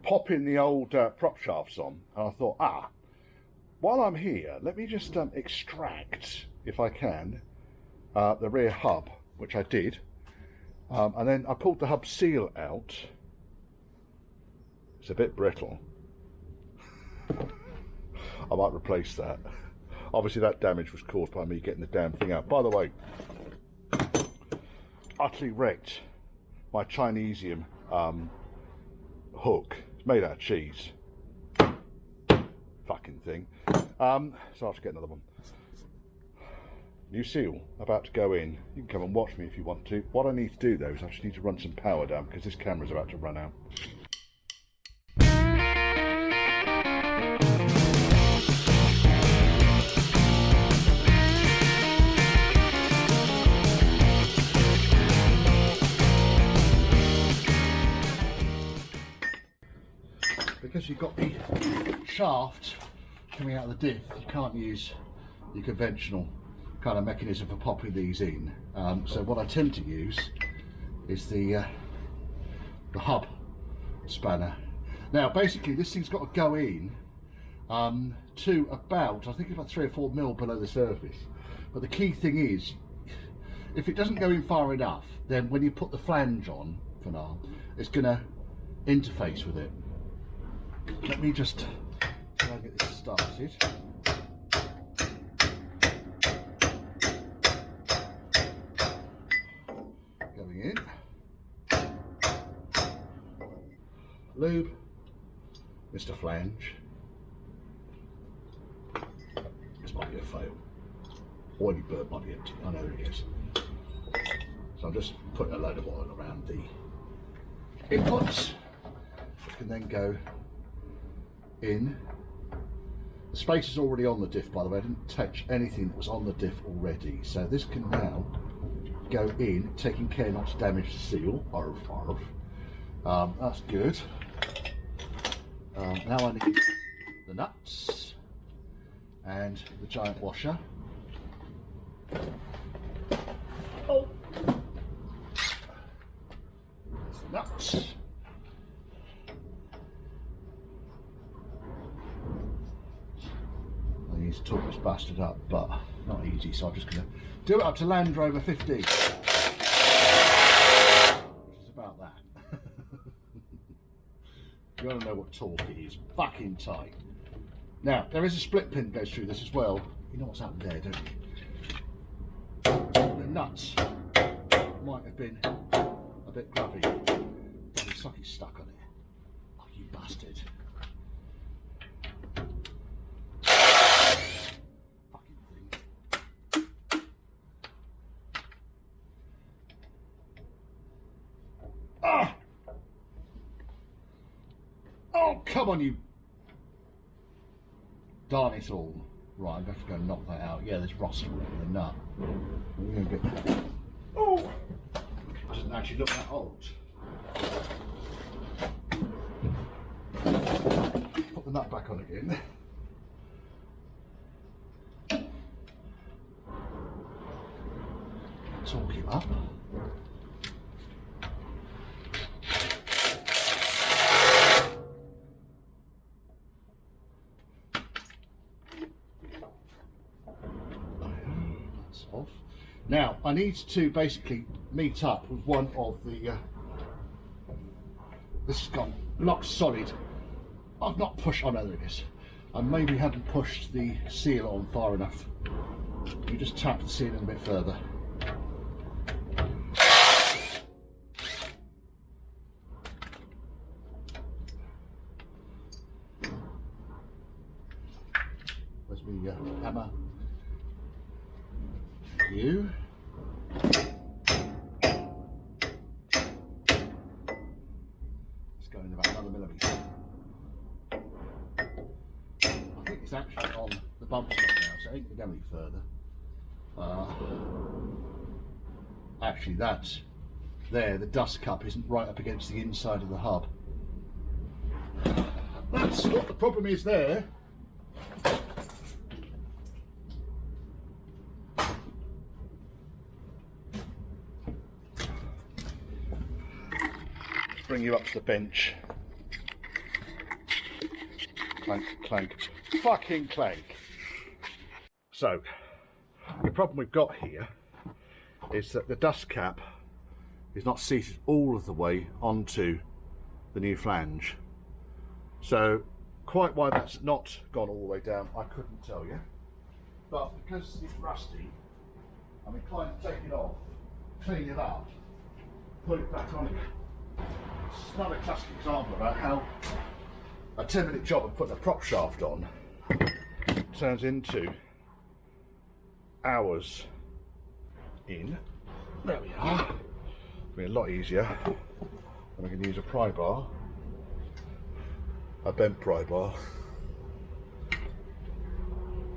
popping the old prop shafts on, and I thought, while I'm here, let me just extract, if I can, the rear hub, which I did, and then I pulled the hub seal out. It's a bit brittle. I might replace that. Obviously that damage was caused by me getting the damn thing out. By the way, utterly wrecked my Chinesium hook. It's made out of cheese. Fucking thing. So I'll have to get another one. New seal about to go in. You can come and watch me if you want to. What I need to do though is I just need to run some power down because this camera's about to run out. Because you've got the shaft coming out of the diff, you can't use your conventional kind of mechanism for popping these in. So what I tend to use is the hub spanner. Now basically this thing's got to go in to about, I think it's about 3 or 4 mil below the surface. But the key thing is, if it doesn't go in far enough, then when you put the flange on, for now, it's going to interface with it. Let me just try and get this started. Going in. Lube, Mr. Flange. This might be a fail. Oily bird might be empty. I know it is. So I'm just putting a load of oil around the inputs. It can then go in. The space is already on the diff, by the way. I didn't touch anything that was on the diff already, so this can now go in, taking care not to damage the seal. Arf, arf. That's good. Now I need the nuts and the giant washer. Oh, there's the nuts. I need to torque this bastard up, but not easy, so I'm just going to do it up to Range Rover 50. Which is about that. You want to know what torque it is. Fucking tight. Now, there is a split pin that goes through this as well. You know what's happened there, don't you? The nuts might have been a bit grubby. The socket's stuck on it. Oh, you bastard. Oh, come on, you. Darn it all. Right, I'm going to have to go and knock that out. Yeah, there's rust all over the nut. We're going to get that. Oh! It doesn't actually look that old. Put the nut back on again. Torque it up. Off. Now I need to basically meet up with one of the this has gone locked solid. I've not pushed, oh no, there it is. I maybe hadn't pushed the seal on far enough. You just tap the seal in a bit further. Where's my hammer? You. It's going about another millimetre. I think it's actually on the bump stop now, so it ain't going to go any further. Actually, that's there. The dust cup isn't right up against the inside of the hub. That's what the problem is there. Bring you up to the bench. clank, clank, fucking clank. So, the problem we've got here is that the dust cap is not seated all of the way onto the new flange. So, quite why that's not gone all the way down, I couldn't tell you. But because it's rusty, I'm inclined to take it off, clean it up, put it back on again. It's another classic example about how a 10-minute job of putting a prop shaft on turns into hours in. There we are. It'll be a lot easier. And we can use a pry bar, a bent pry bar,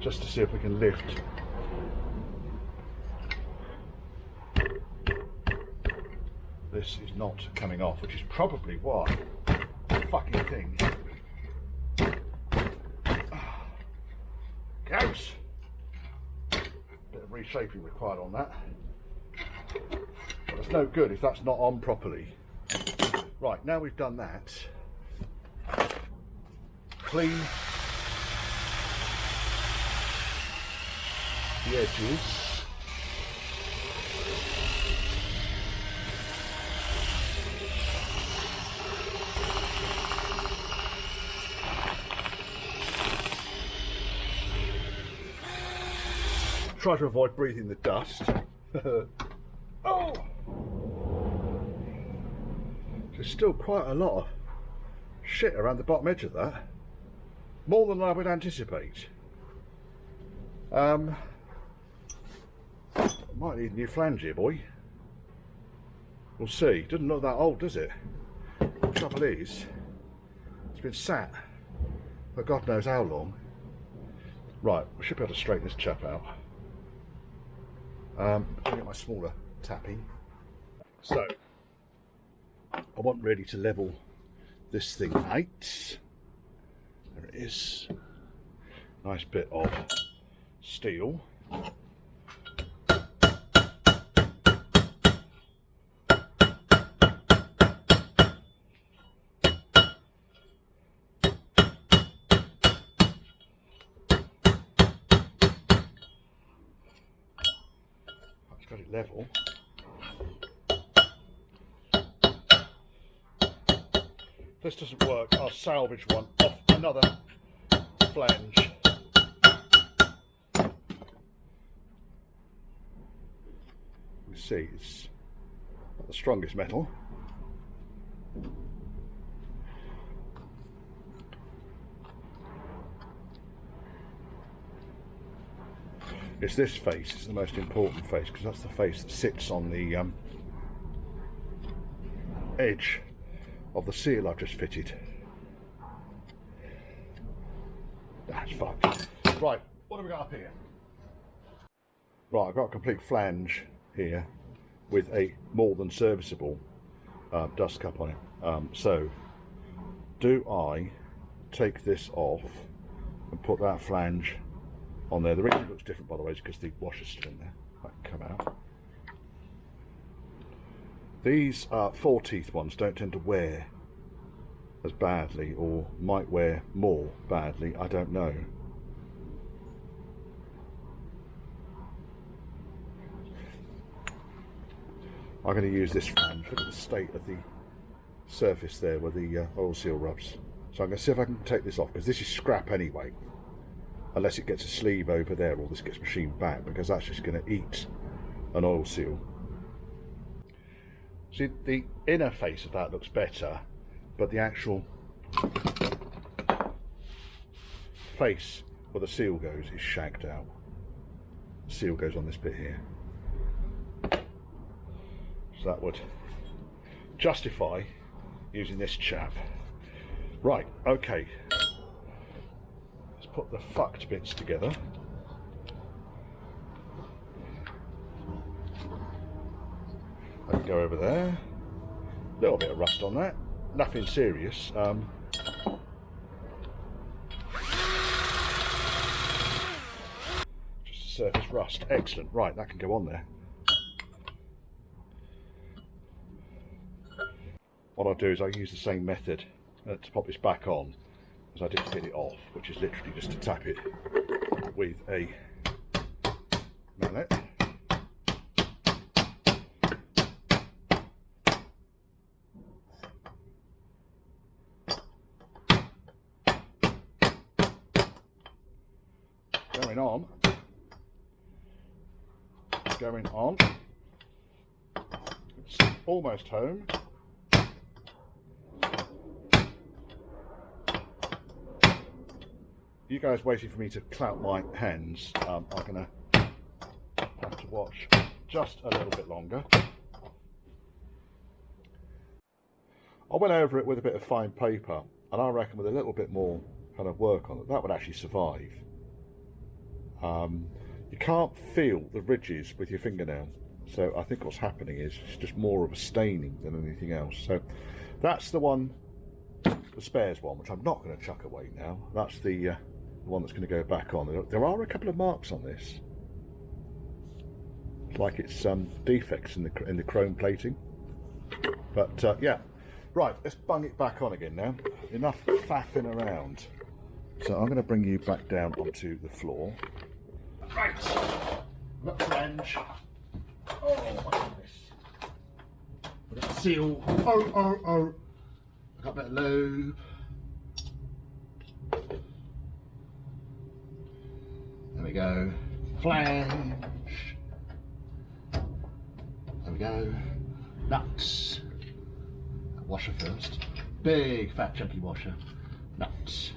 just to see if we can lift this is not coming off, which is probably why the fucking thing goes. Bit of reshaping required on that. But it's no good if that's not on properly. Right, now we've done that, clean the edges. Try to avoid breathing the dust. Oh! There's still quite a lot of shit around the bottom edge of that. More than I would anticipate. Might need a new flange here, boy. We'll see. Doesn't look that old, does it? The trouble is, it's been sat for God knows how long. Right, we should be able to straighten this chap out. I'll get my smaller tapping. So, I want really to level this thing out. There it is. Nice bit of steel. Got it level. If this doesn't work, I'll salvage one off another flange. You see, it's not the strongest metal. It's this face, it's the most important face, because that's the face that sits on the edge of the seal I've just fitted. That's fucked. Right, what have we got up here? Right, I've got a complete flange here with a more than serviceable dust cap on it. So, do I take this off and put that flange on there? The reason it looks different, by the way, is because the washer's still in there. That can come out. These 4-teeth ones don't tend to wear as badly, or might wear more badly, I don't know. I'm going to use this flange. Look at the state of the surface there where the oil seal rubs. So I'm going to see if I can take this off, because this is scrap anyway. Unless it gets a sleeve over there, or this gets machined back, because that's just going to eat an oil seal. See, the inner face of that looks better, but the actual face where the seal goes is shagged out. The seal goes on this bit here. So that would justify using this chap. Right, okay. Put the fucked bits together. I can go over there. A little bit of rust on that. Nothing serious. Just surface rust. Excellent. Right, that can go on there. What I'll do is I'll use the same method to pop this back on. as I did to get it off, which is literally just to tap it with a mallet. Going on. It's almost home. You guys waiting for me to clout my hands are going to have to watch just a little bit longer. I went over it with a bit of fine paper, and I reckon with a little bit more kind of work on it, that would actually survive. You can't feel the ridges with your fingernail, so I think what's happening is it's just more of a staining than anything else. So that's the one, the spares one, which I'm not going to chuck away now. That's the one that's going to go back on. There are a couple of marks on this, like it's defects in the chrome plating. But yeah, right, let's bung it back on again now. Enough faffing around. So I'm going to bring you back down onto the floor. Right, got flange. Oh my goodness. We've got seal. Oh. I've got a bit of lube. There we go. Flange. There we go. Nuts. Washer first. Big fat chunky washer. Nuts.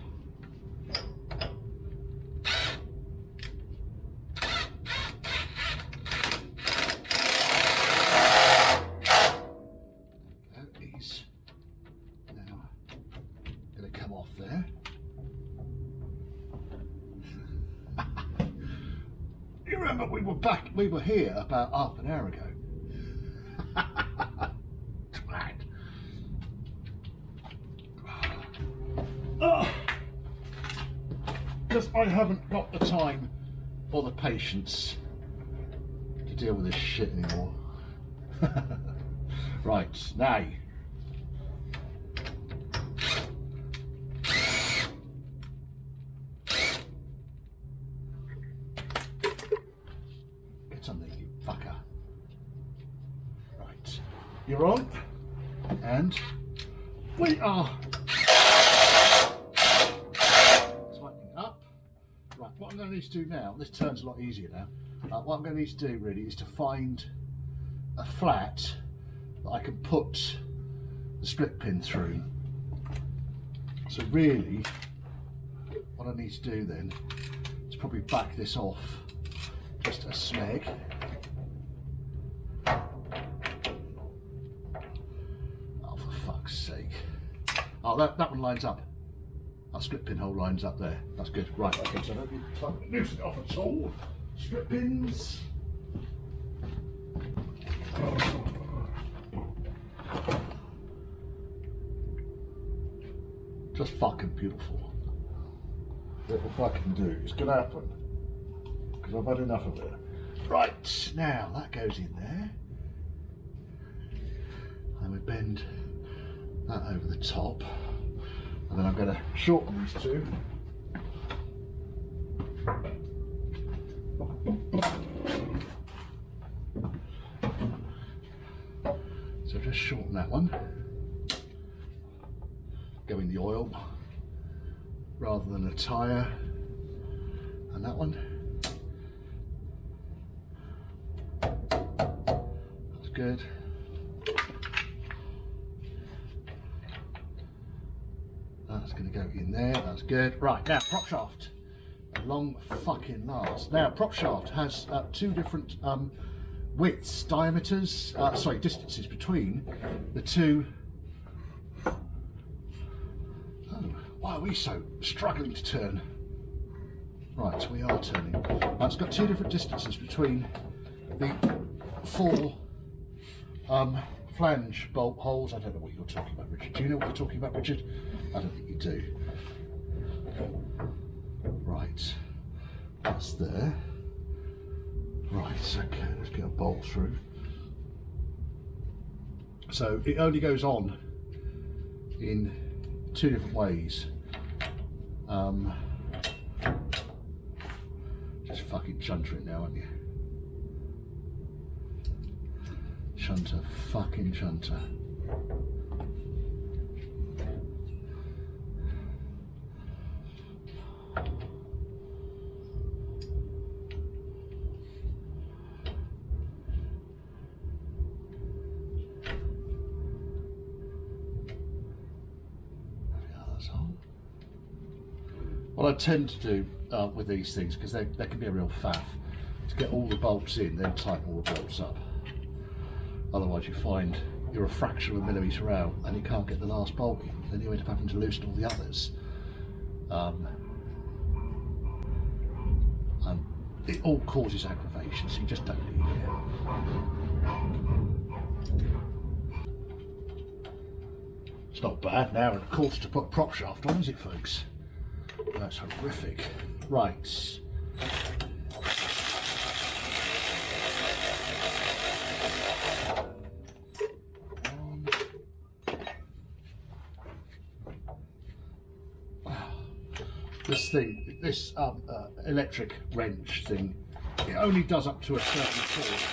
We were here about half an hour ago. Twat. Because I haven't got the time or the patience to deal with this shit anymore. Right, now. Something, you fucker. Right, you're on, and we are tightening up. Right, what I'm going to need to do now, this turns a lot easier now. What I'm going to need to do really is to find a flat that I can put the split pin through. So really, what I need to do then is probably back this off just a smeg. Oh, for fuck's sake. Oh, that one lines up. Our split pin hole lines up there. That's good. Right, okay, so I don't need to loosen it off at all. Split pins. Just fucking beautiful. What the fuck can do? It's gonna happen. I've had enough of it. Right, now that goes in there. And we bend that over the top. And then I'm going to shorten these two. So just shorten that one. Go in the oil rather than a tyre. And that one. Good. That's going to go in there. That's good. Right, now prop shaft. A long fucking last. Now prop shaft has two different widths, diameters, distances between the two. Oh, why are we so struggling to turn? Right, we are turning. It's got two different distances between the four flange bolt holes. I don't know what you're talking about, Richard. Do you know what you're talking about, Richard? I don't think you do. Right, that's there. Right, okay, let's get a bolt through. So it only goes on in two different ways. Just fucking chunter it now, aren't you? Chunter, fucking chunter. What I tend to do with these things, because they can be a real faff, to get all the bolts in, then tighten all the bolts up. Otherwise you find you're a fraction of a millimetre out and you can't get the last bolt in, then you end up having to loosen all the others. And it all causes aggravation, so you just don't need it. It's not bad, now and a quarter to put a prop shaft on, is it, folks? That's horrific. Right. This electric wrench thing, it only does up to a certain force.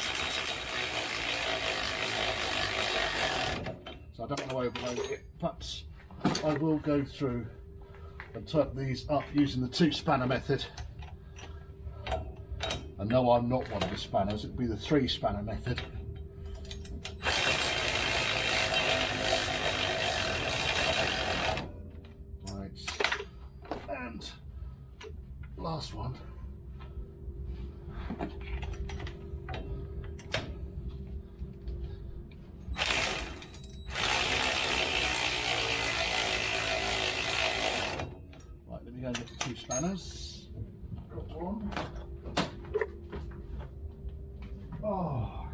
So I don't want to overload it, but I will go through and tighten these up using the 2-spanner method. And no, I'm not one of the spanners, it would be the 3-spanner method. Right, and last one. Right, let me go and get the 2 spanners. Got one. Oh,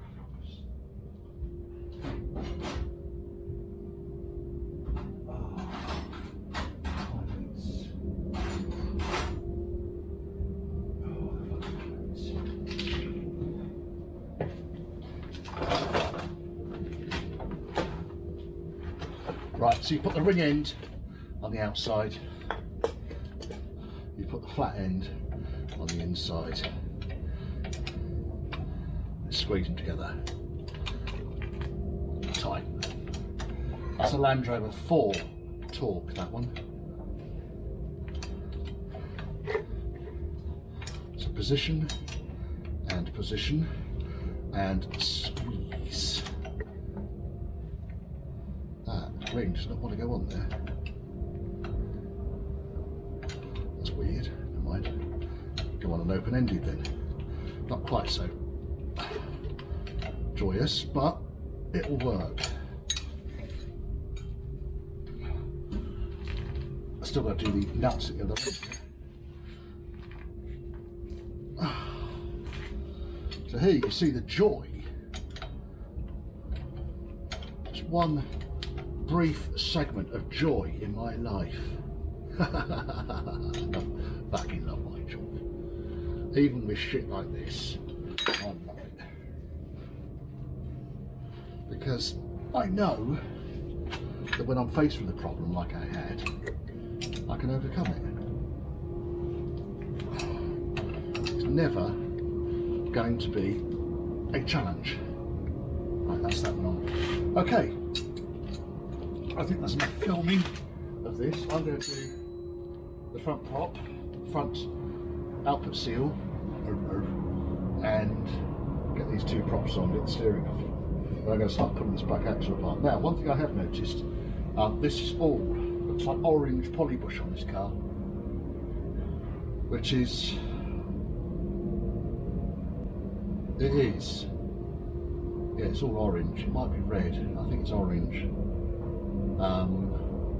right, so you put the ring end on the outside, you put the flat end on the inside, squeeze them together, tight. That's a Range Rover 4 torque, that one. So position and squeeze. That ring does not want to go on there. That's weird, never mind. Go on an open-ended then. Not quite so joyous, but it will work. I still got to do the nuts at the other end. So here you can see the joy. Just one brief segment of joy in my life. Fucking love my job. Even with shit like this, I love it. Because I know that when I'm faced with a problem like I had, I can overcome it. It's never going to be a challenge. Right, that's that one on. Okay, I think that's enough filming of this. I'm going to do the front prop, front output seal, and get these 2 props on, get the steering off. I'm going to start putting this back axle apart. Now, one thing I have noticed, this is all looks like orange polybush on this car, which is, it is, yeah, it's all orange. It might be red, I think it's orange.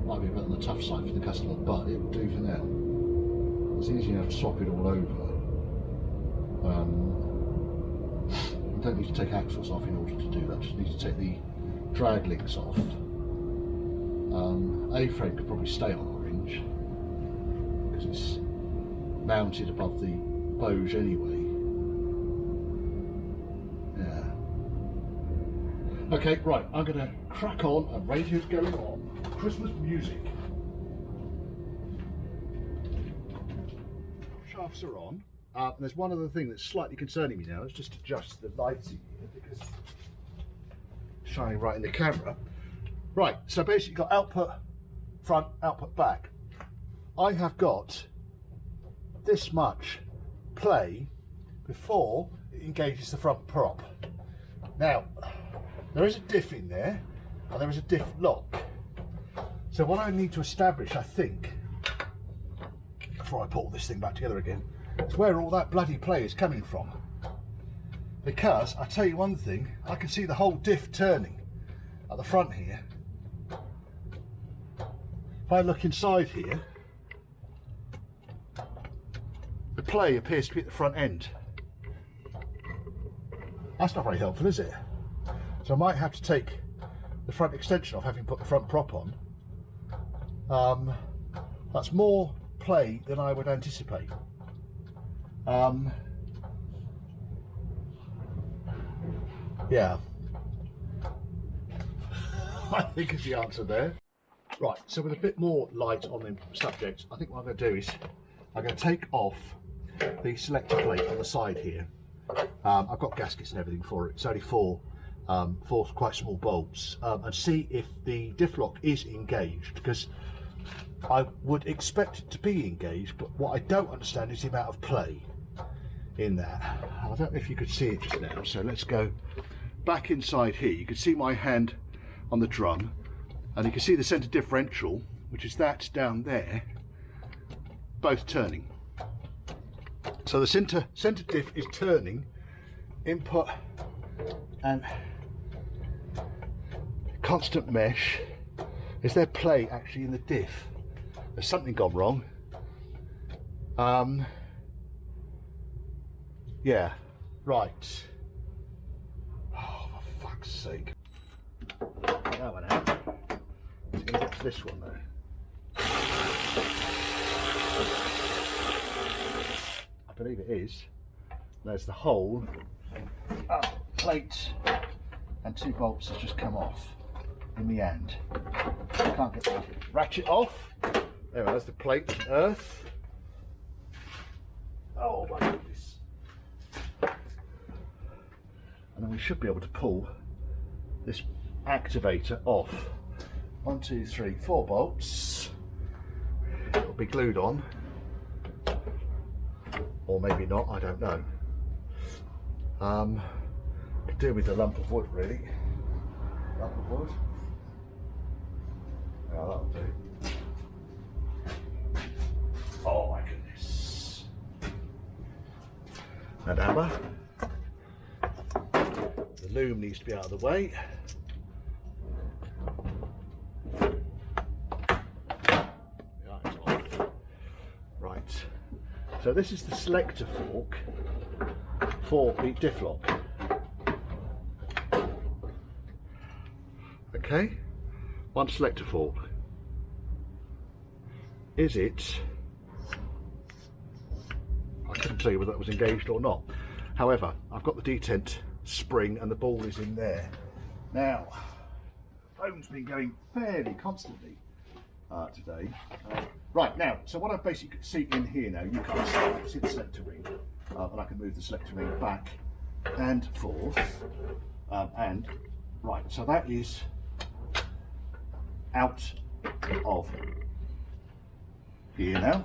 Might be a bit on the tough side for the customer, but it will do for now. It's easy enough to swap it all over. You don't need to take axles off in order to do that, just need to take the drag links off. A-frame could probably stay on orange because it's mounted above the Boge anyway. Yeah. Okay, right, I'm going to crack on, and radio's going on. Christmas music. shafts are on. And there's one other thing that's slightly concerning me now. Let's just adjust the lights in here because it's shining right in the camera. Right, so basically you've got output front, output back. I have got this much play before it engages the front prop. Now, there is a diff in there and there is a diff lock. So what I need to establish, I think, before I put all this thing back together again, is where all that bloody play is coming from. Because, I tell you one thing, I can see the whole diff turning at the front here. If I look inside here, the play appears to be at the front end. That's not very helpful, is it? So I might have to take the front extension off, having put the front prop on. That's more play than I would anticipate. Yeah, I think is the answer there. Right, so with a bit more light on the subject, I think what I'm going to do is I'm going to take off the selector plate on the side here. I've got gaskets and everything for it. It's only four quite small bolts, and see if the diff lock is engaged, because I would expect it to be engaged, but what I don't understand is the amount of play in that. I don't know if you could see it just now, so let's go back inside here. You can see my hand on the drum, and you can see the centre differential, which is that down there, both turning. So the centre diff is turning, input and constant mesh. Is there play actually in the diff? There's something gone wrong. Yeah, right. Oh, for fuck's sake. That one out. Let's get to this one though. I believe it is. There's the hole. Oh, plate and 2 bolts has just come off in the end. Can't get the ratchet off. There, there's the plate and earth. Oh my goodness. And then we should be able to pull this activator off. 1, 2, 3, 4 bolts. It'll be glued on, or maybe not, I don't know. Could do with a lump of wood, really. Lump of wood. Yeah, that'll do. Oh my goodness. And hammer. The loom needs to be out of the way. Right. So this is the selector fork for the diff lock. Okay, one selector fork. Is it? I couldn't tell you whether that was engaged or not. However, I've got the detent spring and the ball is in there. Now, the phone's been going fairly constantly today. Right, now, so what I basically see in here now, you can't see the selector ring, and I can move the selector ring back and forth, and right, so that is out of here now.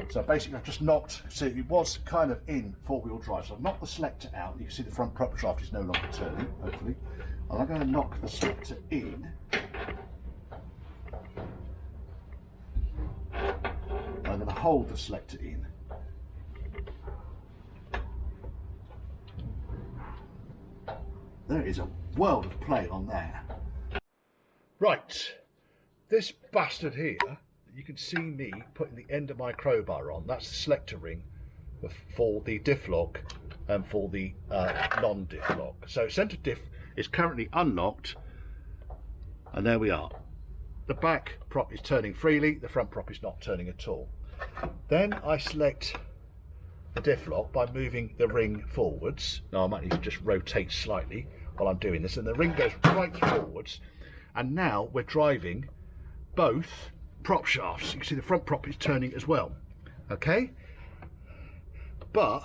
So basically I've just knocked, see it was kind of in 4-wheel drive, so I've knocked the selector out, and you can see the front prop shaft is no longer turning, hopefully. And I'm going to knock the selector in. I'm going to hold the selector in. There is a world of play on there. Right, this bastard here, you can see me putting the end of my crowbar on. That's the selector ring for the diff lock and for the non-diff lock. So centre diff is currently unlocked, and there we are. The back prop is turning freely, the front prop is not turning at all. Then I select the diff lock by moving the ring forwards. Now I might need to just rotate slightly while I'm doing this, and the ring goes right forwards, and now we're driving both prop shafts. You can see the front prop is turning as well. Okay, but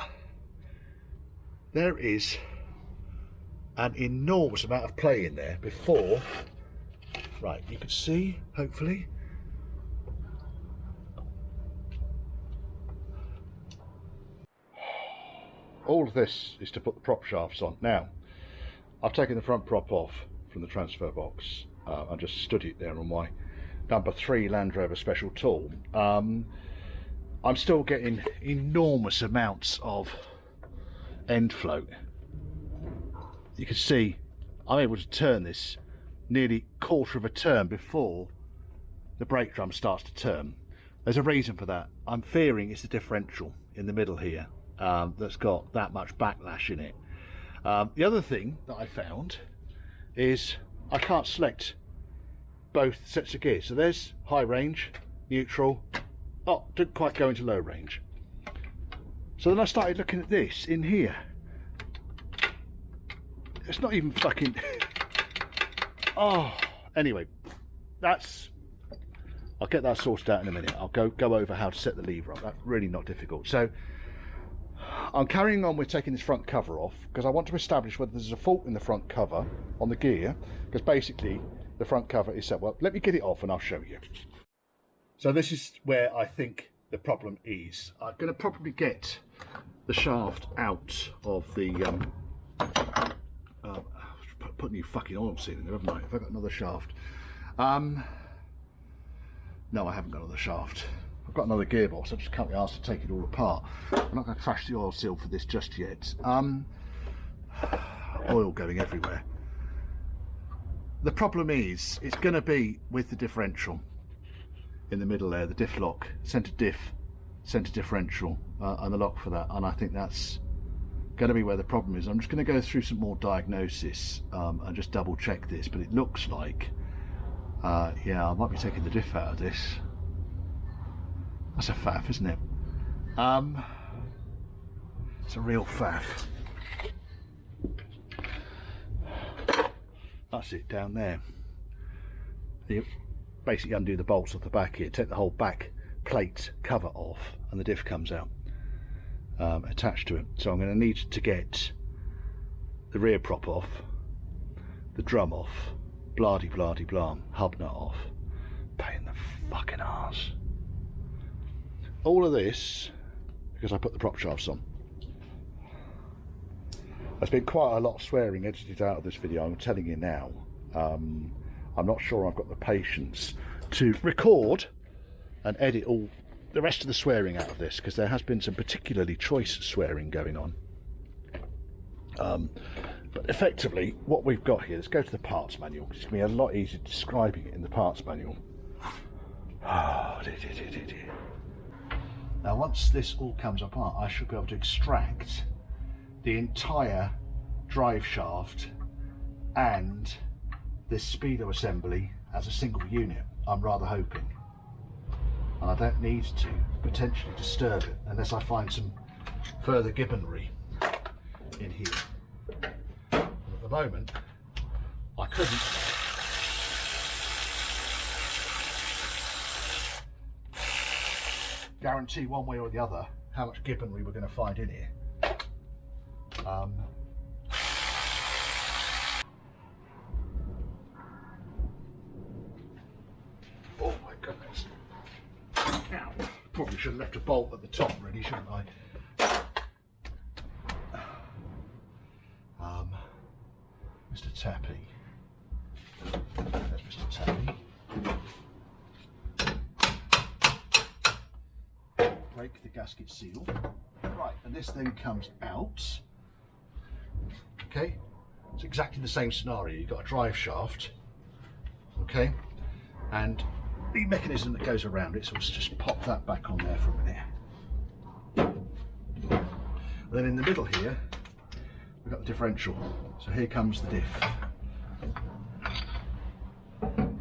there is an enormous amount of play in there before. Right, you can see, hopefully. All of this is to put the prop shafts on. Now, I've taken the front prop off from the transfer box. I just stood it there on my number 3 Land Rover special tool. I'm still getting enormous amounts of end float. You can see I'm able to turn this nearly quarter of a turn before the brake drum starts to turn. There's a reason for that. I'm fearing it's the differential in the middle here that's got that much backlash in it. The other thing that I found is I can't select both sets of gears. So there's high range, neutral. Oh, didn't quite go into low range. So then I started looking at this in here. It's not even fucking... Oh, anyway, I'll get that sorted out in a minute. I'll go over how to set the lever up. That's really not difficult. So I'm carrying on with taking this front cover off because I want to establish whether there's a fault in the front cover on the gear, because basically the front cover is set. Well, let me get it off and I'll show you. So this is where I think the problem is. I'm going to probably get the shaft out of the put new fucking oil seal in there, haven't I? Have I got another shaft? No, I haven't got another shaft. I've got another gearbox. I just can't be asked to take it all apart. I'm not going to crash the oil seal for this just yet. Oil going everywhere. The problem is, it's going to be with the differential in the middle there, the diff lock, centre differential, and the lock for that. And I think that's going to be where the problem is. I'm just going to go through some more diagnosis and just double check this, but it looks like yeah, I might be taking the diff out of this. That's a faff, isn't it? It's a real faff. That's it down there. You basically undo the bolts off the back here, take the whole back plate cover off, and the diff comes out attached to it. So I'm going to need to get the rear prop off, the drum off, blah de blah de blah, hub nut off. Pain in the fucking arse. All of this because I put the prop shafts on. There's been quite a lot of swearing edited out of this video, I'm telling you now. I'm not sure I've got the patience to record and edit all the rest of the swearing out of this, because there has been some particularly choice swearing going on. But effectively what we've got here, let's go to the parts manual, because it's going to be a lot easier describing it in the parts manual. Oh, dear. Now once this all comes apart, I should be able to extract the entire drive shaft and this speedo assembly as a single unit, I'm rather hoping. And I don't need to potentially disturb it unless I find some further gibbonry in here. But at the moment, I couldn't guarantee one way or the other how much gibbonry we're going to find in here. Oh my goodness. Now, probably should have left a bolt at the top, really, shouldn't I? Mr. Tappy. There's Mr. Tappy. Break the gasket seal. Right, and this then comes out. Okay, it's exactly the same scenario. You've got a drive shaft, okay, and the mechanism that goes around it, so let's just pop that back on there for a minute. And then in the middle here, we've got the differential. So here comes the diff. And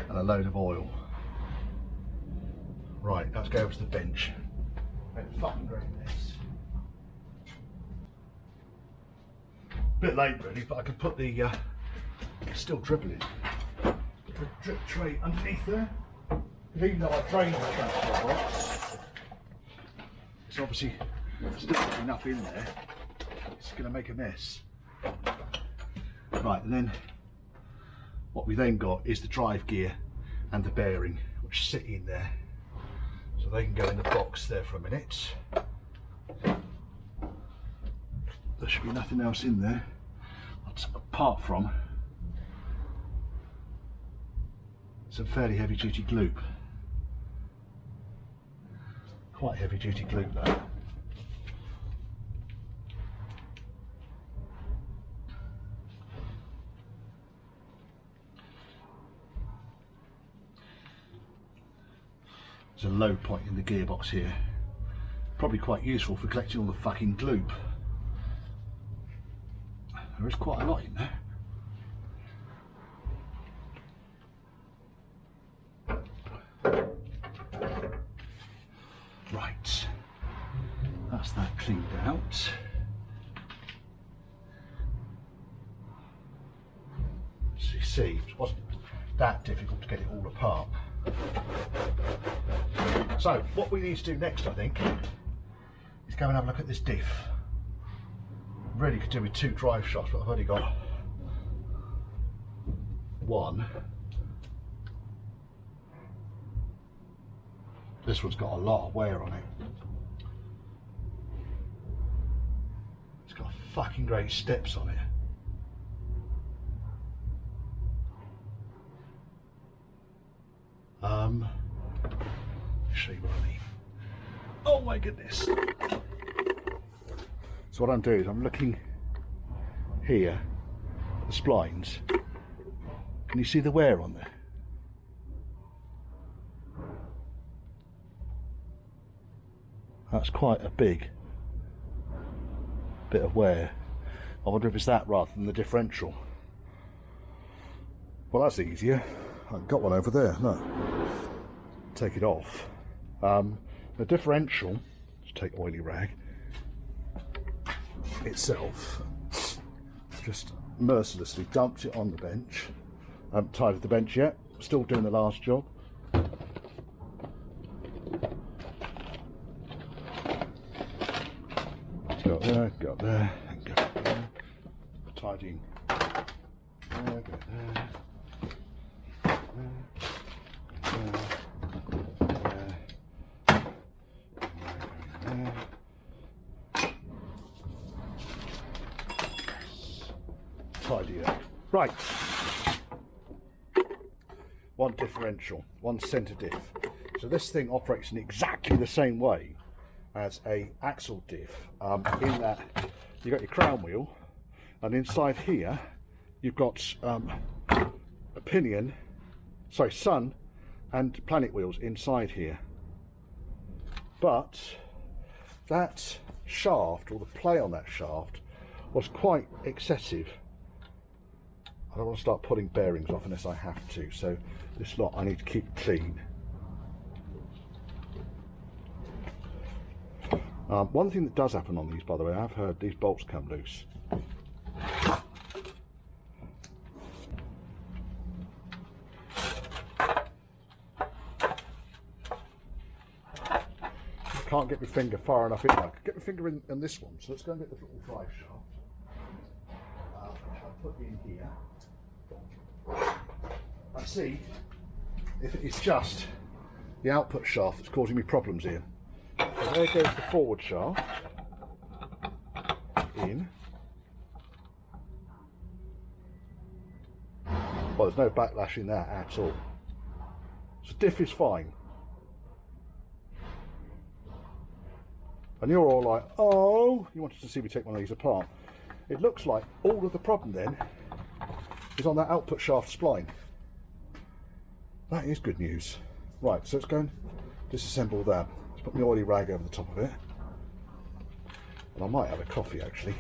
a load of oil. Right, let's go over to the bench. Make a fucking great mess. Bit late really, but I could put the, still dribbling, put the drip tray underneath there. Even though I drained the transfer box, it's obviously Still got enough in there. It's going to make a mess. Right, and then what we then got is the drive gear and the bearing, which sit in there. So they can go in the box there for a minute. There should be nothing else in there, apart from some fairly heavy duty gloop. Quite heavy duty gloop though. There's a low point in the gearbox here. Probably quite useful for collecting all the fucking gloop. There is quite a lot in there. Right, that's that cleaned out. As you see, it wasn't that difficult to get it all apart. So what we need to do next, I think, is go and have a look at this diff. Really could do with 2 drive shafts, but I've only got 1. This one's got a lot of wear on it. It's got fucking great steps on it. Show you what I mean. Oh my goodness. So what I'm doing is I'm looking here at the splines. Can you see the wear on there? That's quite a big bit of wear. I wonder if it's that rather than the differential. Well, that's easier. I've got one over there. Look. Take it off. The differential, just take oily rag, itself, just mercilessly dumped it on the bench. I haven't tidied the bench yet, still doing the last job. Go there, go there, and go there. Tidying there, go there. Tidy up. Right. 1 differential, 1 centre diff. So this thing operates in exactly the same way as a axle diff. In that you've got your crown wheel, and inside here you've got a pinion, sorry, sun and planet wheels inside here. But that shaft, or the play on that shaft, was quite excessive. I don't want to start pulling bearings off unless I have to, so this lot I need to keep clean. One thing that does happen on these, by the way, I've heard these bolts come loose. Can't get my finger far enough in there. I could get my finger in this one, so let's go and get the little drive shaft. I'll put it in here. And see if it's just the output shaft that's causing me problems here. So there goes the forward shaft in. Well, there's no backlash in that at all. So diff is fine. And you're all like, oh, you wanted to see me take one of these apart. It looks like all of the problem then is on that output shaft spline. That is good news. Right, so let's go and disassemble that. Let's put my oily rag over the top of it. And I might have a coffee actually.